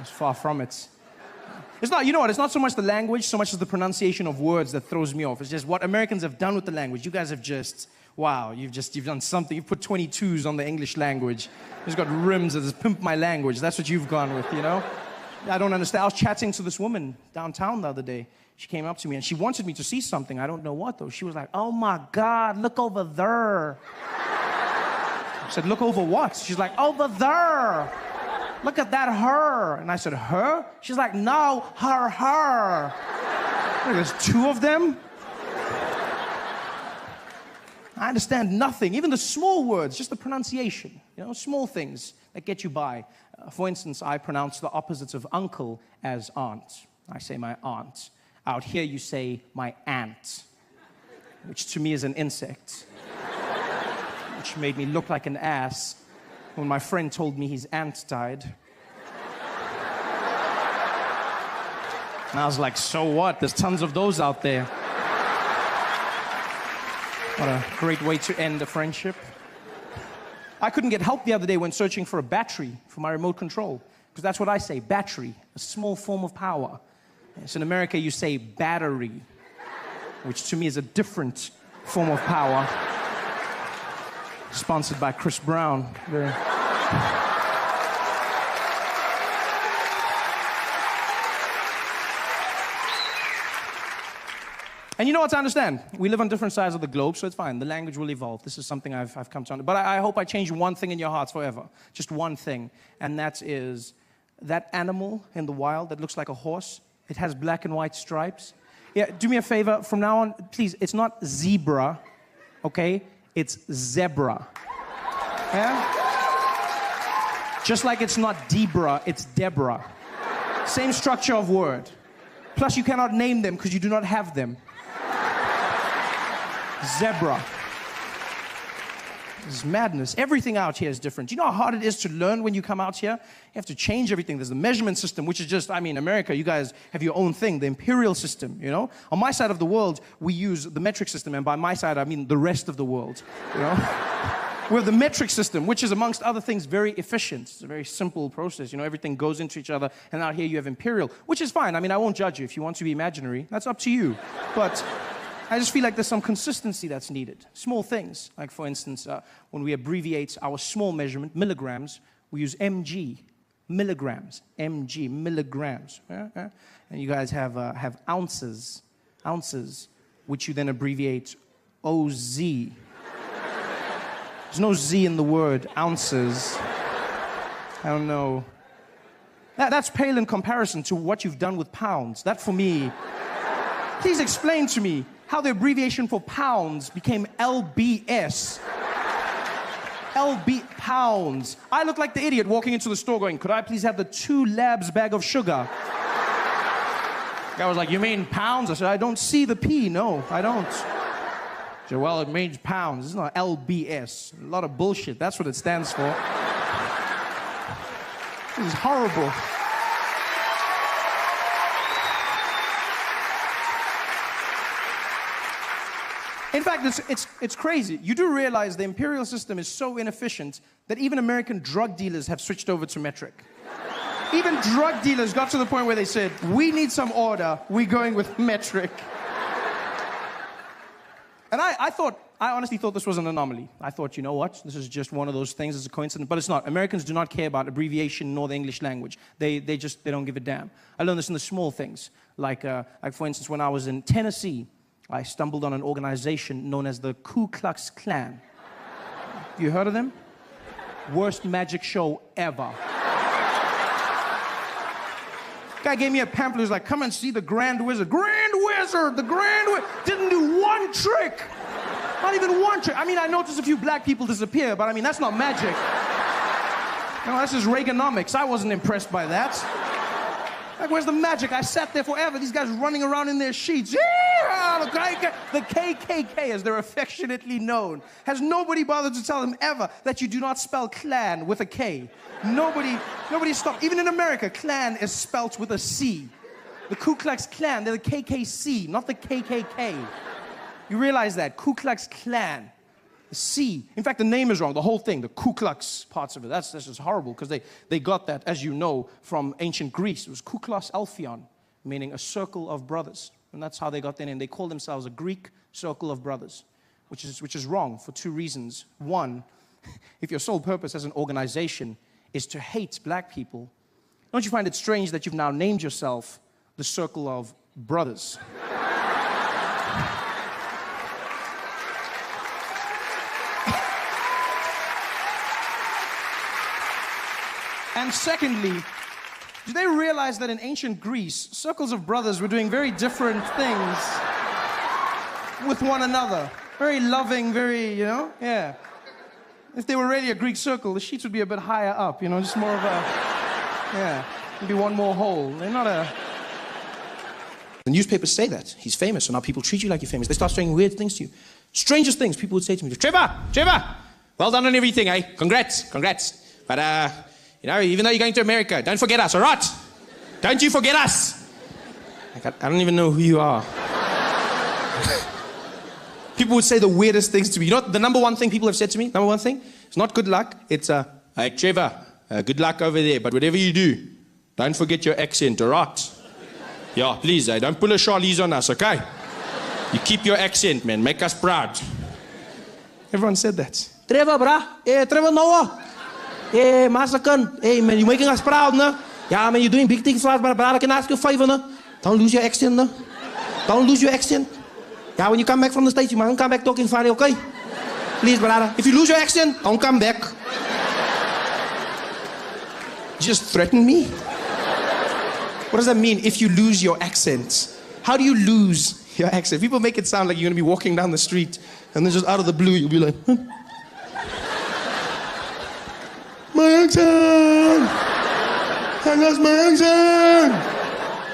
It's far from it. It's not, you know what, it's not so much the language, so much as the pronunciation of words that throws me off. It's just what Americans have done with the language. You guys have just, wow, you've done something. You've put 22s on the English language. You've got rims that says, pimp my language. That's what you've gone with, you know? I don't understand. I was chatting to this woman downtown the other day. She came up to me and she wanted me to see something. I don't know what, though. She was like, oh my God, look over there. I said, look over what? She's like, over there. Look at that her. And I said, her? She's like, no, her. There's two of them? I understand nothing. Even the small words, just the pronunciation. You know, small things that get you by. For instance, I pronounce the opposites of uncle as aunt. I say my aunt. Out here you say my ant, which to me is an insect, which made me look like an ass when my friend told me his aunt died. And I was like, so what? There's tons of those out there. What a great way to end a friendship. I couldn't get help the other day when searching for a battery for my remote control, because that's what I say, battery, a small form of power. Yes, in America, you say battery, which to me is a different form of power. Sponsored by Chris Brown. And you know what to understand? We live on different sides of the globe, so it's fine. The language will evolve. This is something I've come to understand. But I hope I change one thing in your hearts forever. Just one thing. And that is that animal in the wild that looks like a horse. It has black and white stripes. Yeah, do me a favor. From now on, please, it's not zebra, okay? It's zebra. Yeah? Just like it's not Debra, it's Deborah. Same structure of word. Plus, you cannot name them because you do not have them. Zebra. This is madness. Everything out here is different. Do you know how hard it is to learn when you come out here? You have to change everything. There's the measurement system, which is just, I mean, America, you guys have your own thing, the imperial system, you know? On my side of the world, we use the metric system, and by my side, I mean the rest of the world, you know? We have the metric system, which is, amongst other things, very efficient. It's a very simple process, you know? Everything goes into each other, and out here you have imperial, which is fine. I mean, I won't judge you. If you want to be imaginary, that's up to you. But I just feel like there's some consistency that's needed. Small things, like for instance, when we abbreviate our small measurement, milligrams, we use mg, milligrams, mg, milligrams. And you guys have ounces, which you then abbreviate oz. There's no z in the word, ounces. I don't know. That's pale in comparison to what you've done with pounds. That for me, please explain to me how the abbreviation for pounds became LBS. LB, pounds. I look like the idiot walking into the store going, could I please have the 2 labs bag of sugar? Guy was like, you mean pounds? I said, I don't see the P, no, I don't. He said, well, it means pounds. It's not LBS. A lot of bullshit, that's what it stands for. This is horrible. In fact, it's crazy. You do realize the imperial system is so inefficient that even American drug dealers have switched over to metric. Even drug dealers got to the point where they said, we need some order, we're going with metric. And I honestly thought this was an anomaly. I thought, you know what, this is just one of those things, it's a coincidence, but it's not. Americans do not care about abbreviation nor the English language. They don't give a damn. I learned this in the small things, like for instance, when I was in Tennessee, I stumbled on an organization known as the Ku Klux Klan. You heard of them? Worst magic show ever. Guy gave me a pamphlet, he was like, come and see the Grand Wizard. Grand Wizard, the Grand Wizard. Didn't do one trick. Not even one trick. I mean, I noticed a few black people disappear, but I mean, that's not magic. No, that's just Reaganomics. I wasn't impressed by that. Like, where's the magic? I sat there forever. These guys running around in their sheets. Yeah! The KKK, as they're affectionately known. Has nobody bothered to tell them ever that you do not spell clan with a K? Nobody stopped. Even in America, clan is spelt with a C. The Ku Klux Klan, they're the KKC, not the KKK. You realize that? Ku Klux Klan. C. In fact, the name is wrong, the whole thing, the Ku Klux parts of it. That's just horrible because they got that, as you know, from ancient Greece. It was Ku Klux Alphion, meaning a circle of brothers. And that's how they got their name. They call themselves a Greek circle of brothers, which is wrong for two reasons. One, if your sole purpose as an organization is to hate black people, don't you find it strange that you've now named yourself the Circle of Brothers? And secondly, do they realize that in ancient Greece, circles of brothers were doing very different things with one another? Very loving, very, yeah. If they were really a Greek circle, the sheets would be a bit higher up, just more of a, yeah, maybe one more hole. They're not a... The newspapers say that. He's famous, so now people treat you like you're famous. They start saying weird things to you. Strangest things people would say to me. Trevor, well done on everything, eh? Congrats. But, even though you're going to America, don't forget us, all right? Don't you forget us. I don't even know who you are. People would say the weirdest things to me. You know what the number one thing people have said to me? Number one thing? It's not good luck. It's, hey, Trevor, good luck over there. But whatever you do, don't forget your accent, all right? Yeah, please, don't pull a Charlize on us, okay? You keep your accent, man. Make us proud. Everyone said that. Trevor, brah. Hey, Trevor Noah. Hey, Mastercon. Hey, man, you're making us proud, no? Yeah, man, you're doing big things for us, but I can ask you a favor, no? Don't lose your accent, no? Don't lose your accent. Yeah, when you come back from the States, you mustn't come back talking funny, okay? Please, brother. If you lose your accent, don't come back. Just threaten me? What does that mean, if you lose your accent? How do you lose your accent? People make it sound like you're going to be walking down the street, and then just out of the blue, you'll be like, huh? My accent! I lost my accent!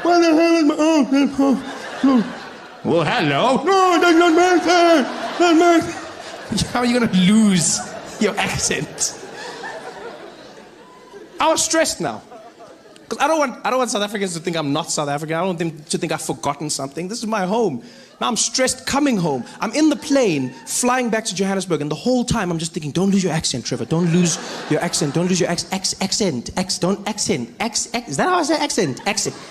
What the hell is my... Oh. Well, hello? No, that's not my accent! That's my accent! How are you going to lose your accent? I was stressed now. Because I don't want South Africans to think I'm not South African. I don't want them to think I've forgotten something. This is my home. Now I'm stressed coming home. I'm in the plane, flying back to Johannesburg, and the whole time I'm just thinking, don't lose your accent, Trevor. Don't lose your accent. Don't lose your accent. Don't accent. Is that how I say accent? Accent.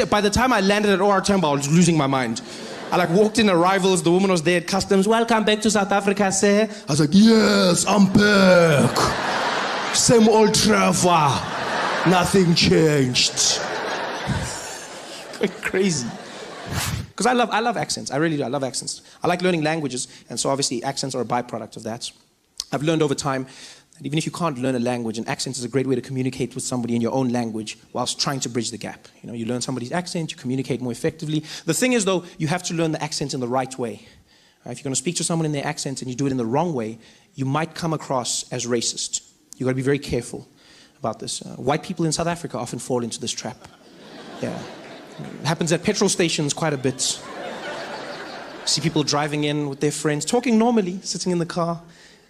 By the time I landed at OR Tambo, I was losing my mind. I walked in arrivals, the woman was there at customs. Welcome back to South Africa, sir. I was like, yes, I'm back. Same old Trevor. Nothing changed. Going crazy. Because I love accents. I really do. I love accents. I like learning languages, and so obviously accents are a byproduct of that. I've learned over time that even if you can't learn a language, an accent is a great way to communicate with somebody in your own language whilst trying to bridge the gap. You learn somebody's accent, you communicate more effectively. The thing is, though, you have to learn the accent in the right way. If you're going to speak to someone in their accent and you do it in the wrong way, you might come across as racist. You've got to be very careful about this. White people in South Africa often fall into this trap. Yeah. It happens at petrol stations quite a bit. See people driving in with their friends, talking normally, sitting in the car.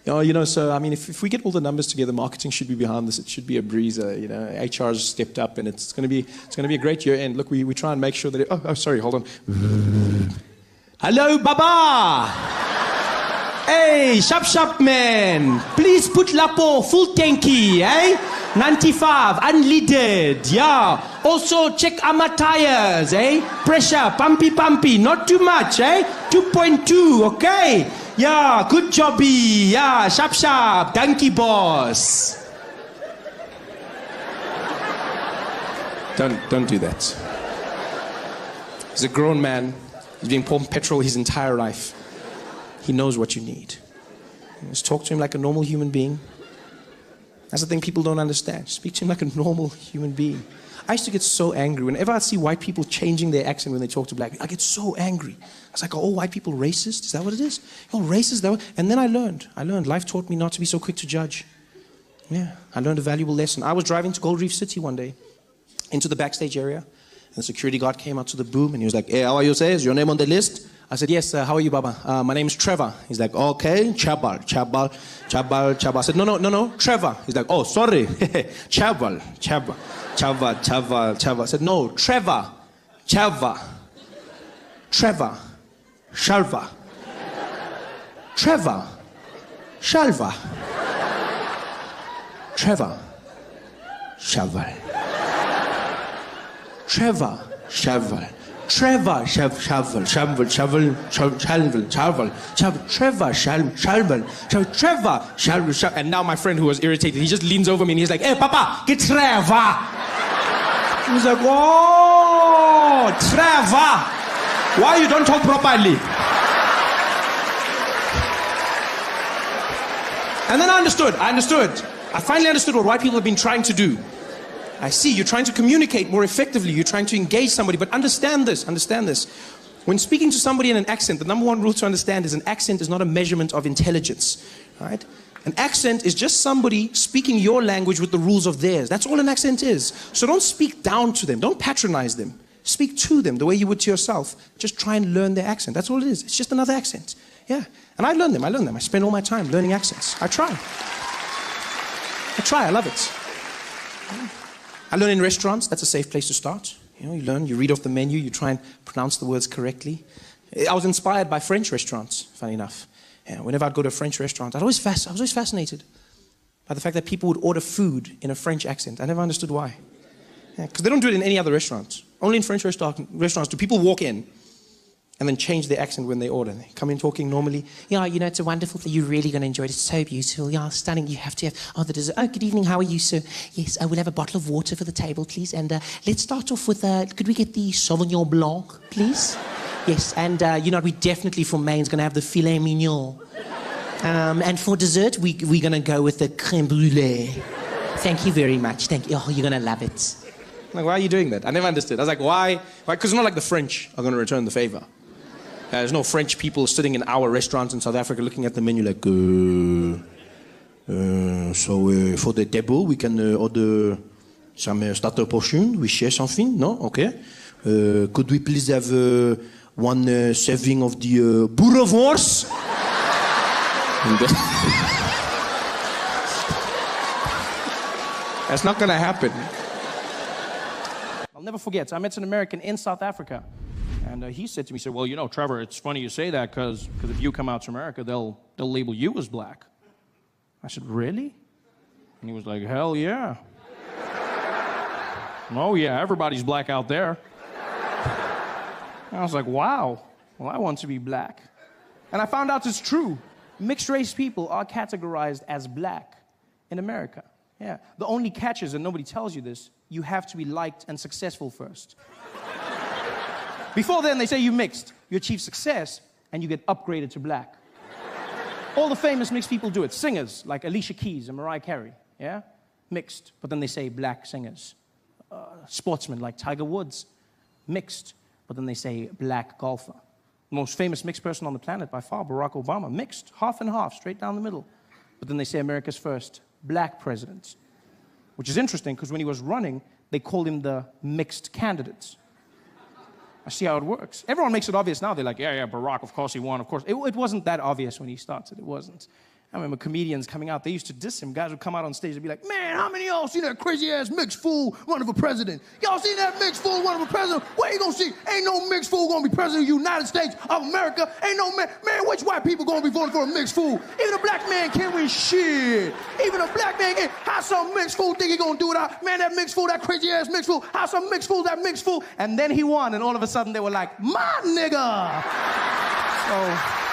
So, I mean, if we get all the numbers together, marketing should be behind this. It should be a breezer, HR's stepped up, and it's going to be a great year end. Look, we try and make sure that sorry, hold on. Hello, Baba! Hey, sharp man. Please put Lapo full tanky, eh? 95, unleaded, yeah. Also, check our tires, eh? Pressure, pumpy, not too much, eh? 2.2, okay? Yeah, good jobby. Yeah, sharp. Donkey boss. Don't do that. He's a grown man. He's been pumping petrol his entire life. He knows what you need. Just talk to him like a normal human being. That's the thing people don't understand. Speak to him like a normal human being. I used to get so angry whenever I see white people changing their accent when they talk to black people. I get so angry. I was like, oh, white people racist? Is that what it is? Oh, racist? And then I learned. Life taught me not to be so quick to judge. Yeah, I learned a valuable lesson. I was driving to Gold Reef City one day, into the backstage area, and the security guard came out to the boom, and he was like, hey, how are you, sir? Is your name on the list? I said, yes, how are you, Baba? My name is Trevor. He's like, okay, Chabal. I said, no, Trevor. He's like, oh, sorry, Chabal. I said, no, Trevor. Trevor. Trevor. Shalva. Trevor. Shalva. Trevor. Shovel. Trevor. Shovel. Trevor. Shovel. Shovel. Shovel. Shovel. Shovel. Trevor. Shovel. Trevor. Shovel. And now my friend who was irritated, he just leans over me and he's like, "Hey, Papa, get Trevor." He's like, "Oh, Trevor. Why you don't talk properly?" And then I understood. I finally understood what white people have been trying to do. I see, you're trying to communicate more effectively. You're trying to engage somebody. But understand this. When speaking to somebody in an accent, the number one rule to understand is an accent is not a measurement of intelligence. Right? An accent is just somebody speaking your language with the rules of theirs. That's all an accent is. So don't speak down to them. Don't patronize them. Speak to them the way you would to yourself. Just try and learn their accent. That's all it is. It's just another accent. Yeah. And I learn them. I spend all my time learning accents. I try. I love it. I learn in restaurants. That's a safe place to start. You learn, you read off the menu, you try and pronounce the words correctly. I was inspired by French restaurants, funny enough. Yeah, whenever I'd go to a French restaurant, I was always fascinated by the fact that people would order food in a French accent. I never understood why. Because they don't do it in any other restaurants. Only in French restaurants do people walk in and then change their accent when they order. They come in talking normally. Yeah, it's a wonderful thing. You're really going to enjoy it. It's so beautiful. Yeah, stunning. You have to have... Oh, the dessert. Oh, good evening. How are you, sir? Yes, I will have a bottle of water for the table, please. And let's start off with... could we get the Sauvignon Blanc, please? Yes, and we definitely for main is going to have the filet mignon. And for dessert, we're going to go with the crème brûlée. Thank you very much. Thank you. Oh, you're going to love it. Like, why are you doing that? I never understood. I was like, why? Because it's not like the French are going to return the favor. There's no French people sitting in our restaurants in South Africa looking at the menu like, so for the table, we can order some starter portion. We share something? No? Okay. Could we please have one serving of the boerewors? That's not going to happen. I'll never forget, I met an American in South Africa. And he said to me, well, Trevor, it's funny you say that because if you come out to America, they'll label you as black. I said, really? And he was like, hell yeah. Oh yeah, everybody's black out there. And I was like, wow, well, I want to be black. And I found out it's true. Mixed race people are categorized as black in America. Yeah. The only catch is, and nobody tells you this, you have to be liked and successful first. Before then, they say you mixed. You achieve success, and you get upgraded to black. All the famous mixed people do it. Singers, like Alicia Keys and Mariah Carey, yeah? Mixed, but then they say black singers. Sportsmen, like Tiger Woods, mixed, but then they say black golfer. The most famous mixed person on the planet by far, Barack Obama, mixed, half and half, straight down the middle. But then they say America's first black president, which is interesting, because when he was running, they called him the mixed candidate. I see how it works. Everyone makes it obvious now. They're like, yeah, Barack, of course he won, of course. It wasn't that obvious when he started. It wasn't. I remember comedians coming out. They used to diss him. Guys would come out on stage and be like, man, how many of y'all seen that crazy-ass mixed fool running for president? Y'all seen that mixed fool running for president? Where you gonna see? Ain't no mixed fool gonna be president of the United States of America. Ain't no man, which white people gonna be voting for a mixed fool? Even a black man can't win shit. Even a black man can't. How some mixed fool think he gonna do it out? Man, that mixed fool, that crazy-ass mixed fool. How some mixed fool, that mixed fool? And then he won, and all of a sudden they were like, my nigga. So...